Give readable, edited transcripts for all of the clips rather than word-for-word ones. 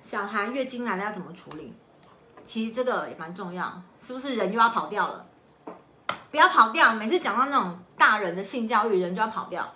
小孩月经来了要怎么处理？其实这个也蛮重要，是不是人就要跑掉了？不要跑掉，每次讲到那种大人的性教育，人就要跑掉。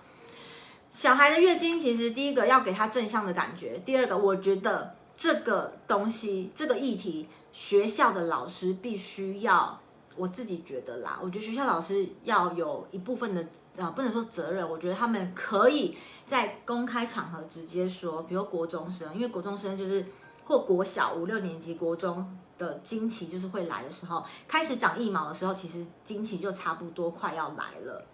小孩的月经，其实第一个要给他正向的感觉，第二个，我觉得这个东西，这个议题，学校的老师必须要，我自己觉得啦，我觉得学校老师要有一部分的不能说责任，我觉得他们可以在公开场合直接说，比如国中生，因为国中生就是或国小5、6年级、国中的经期就是会来的时候，开始长腋毛的时候，其实经期就差不多快要来了。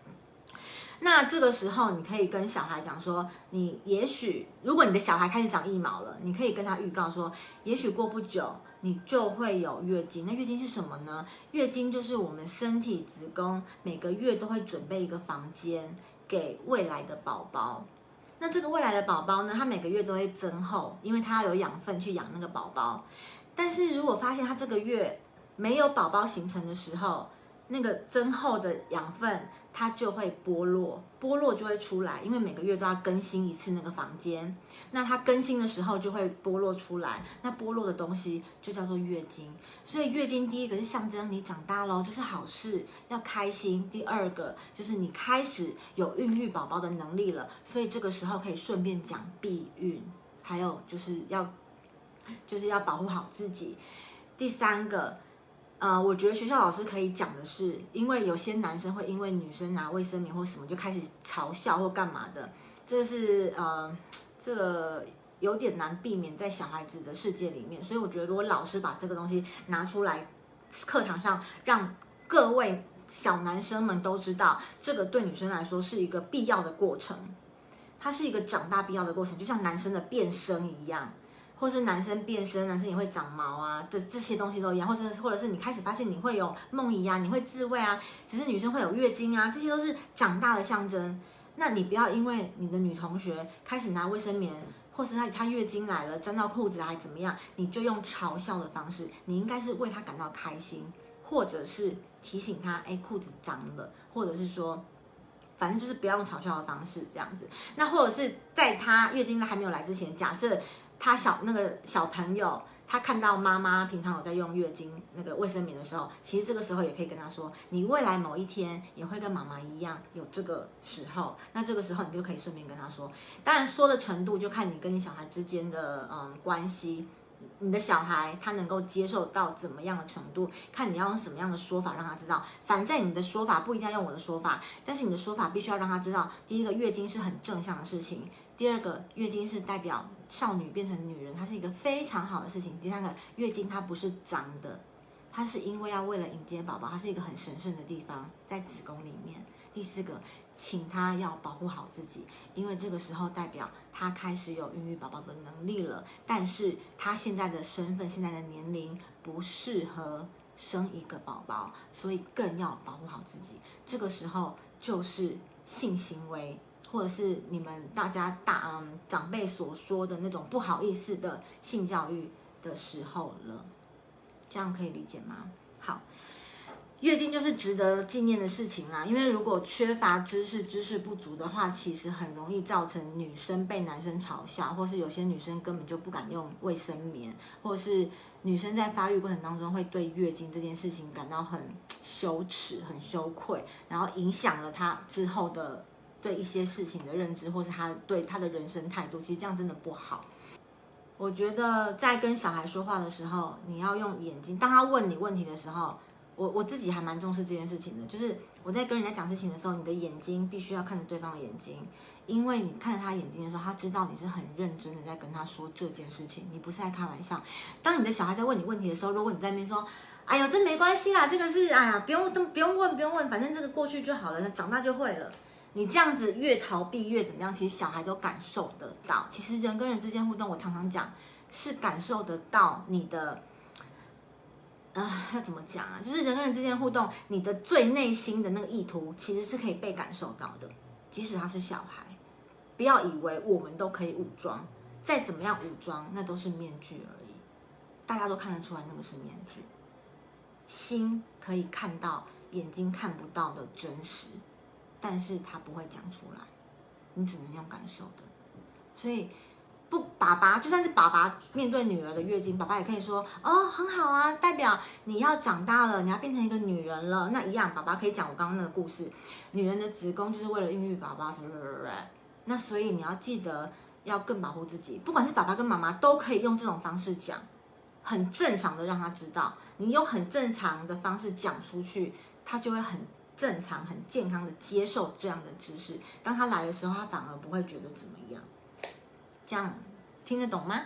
那这个时候，你可以跟小孩讲说，你也许如果你的小孩开始长腋毛了，你可以跟他预告说，也许过不久你就会有月经。那月经是什么呢？月经就是我们身体子宫每个月都会准备一个房间给未来的宝宝。那这个未来的宝宝呢，他每个月都会增厚，因为他要有养分去养那个宝宝。但是如果发现他这个月没有宝宝形成的时候，那个增厚的养分它就会剥落，剥落就会出来，因为每个月都要更新一次那个房间，那它更新的时候就会剥落出来，那剥落的东西就叫做月经。所以月经第一个是象征你长大咯，这是好事，要开心。第二个就是你开始有孕育宝宝的能力了，所以这个时候可以顺便讲避孕，还有就是要保护好自己。第三个。我觉得学校老师可以讲的是，因为有些男生会因为女生拿卫生棉或什么就开始嘲笑或干嘛的，这是这个有点难避免在小孩子的世界里面。所以我觉得，如果老师把这个东西拿出来课堂上，让各位小男生们都知道，这个对女生来说是一个必要的过程，它是一个长大必要的过程，就像男生的变声一样。或是男生变声，男生也会长毛啊，这些东西都一样，或者是你开始发现你会有梦遗啊，你会自慰啊，只是女生会有月经啊，这些都是长大的象征。那你不要因为你的女同学开始拿卫生棉，或是她月经来了沾到裤子还怎么样，你就用嘲笑的方式，你应该是为她感到开心，或者是提醒她，哎，裤子脏了，或者是说。反正就是不要用嘲笑的方式这样子，那或者是在她月经还没有来之前，假设他那个小朋友，他看到妈妈平常有在用月经那个卫生棉的时候，其实这个时候也可以跟他说，你未来某一天也会跟妈妈一样有这个时候，那这个时候你就可以顺便跟他说。当然说的程度就看你跟你小孩之间的关系。你的小孩他能够接受到怎么样的程度，看你要用什么样的说法让他知道。反正你的说法不一定要用我的说法，但是你的说法必须要让他知道，第一个月经是很正向的事情，第二个月经是代表少女变成女人，它是一个非常好的事情。第三个，月经它不是脏的，它是因为要为了迎接宝宝，它是一个很神圣的地方，在子宫里面。第四个，请他要保护好自己，因为这个时候代表他开始有孕育宝宝的能力了，但是他现在的身份、现在的年龄不适合生一个宝宝，所以更要保护好自己。这个时候就是性行为，或者是你们大家长辈所说的那种不好意思的性教育的时候了，这样可以理解吗？好。月经就是值得纪念的事情啦，因为如果缺乏知识不足的话，其实很容易造成女生被男生嘲笑，或是有些女生根本就不敢用卫生棉，或是女生在发育过程当中会对月经这件事情感到很羞耻、很羞愧，然后影响了她之后的对一些事情的认知，或是她对她的人生态度，其实这样真的不好。我觉得在跟小孩说话的时候，你要用眼睛，当他问你问题的时候。我自己还蛮重视这件事情的，就是我在跟人家讲事情的时候，你的眼睛必须要看着对方的眼睛，因为你看着他眼睛的时候，他知道你是很认真的在跟他说这件事情，你不是在开玩笑。当你的小孩在问你问题的时候，如果你在那边说，哎呦，这没关系啦，这个是，哎呀，不用问，反正这个过去就好了，长大就会了。你这样子越逃避越怎么样，其实小孩都感受得到。其实人跟人之间互动，我常常讲，是感受得到你的。要怎么讲啊？就是人跟人之间互动，你的最内心的那个意图，其实是可以被感受到的。即使他是小孩，不要以为我们都可以武装，再怎么样武装，那都是面具而已。大家都看得出来那个是面具，心可以看到，眼睛看不到的真实，但是他不会讲出来，你只能用感受的。所以不，爸爸就算是爸爸面对女儿的月经，爸爸也可以说哦，很好啊，代表你要长大了，你要变成一个女人了。那一样，爸爸可以讲我刚刚那个故事，女人的子宫就是为了孕育宝宝什么什么什么。那所以你要记得要更保护自己，不管是爸爸跟妈妈都可以用这种方式讲，很正常的让他知道，你用很正常的方式讲出去，他就会很正常、很健康的接受这样的知识。当他来的时候，他反而不会觉得怎么样。这样听得懂吗？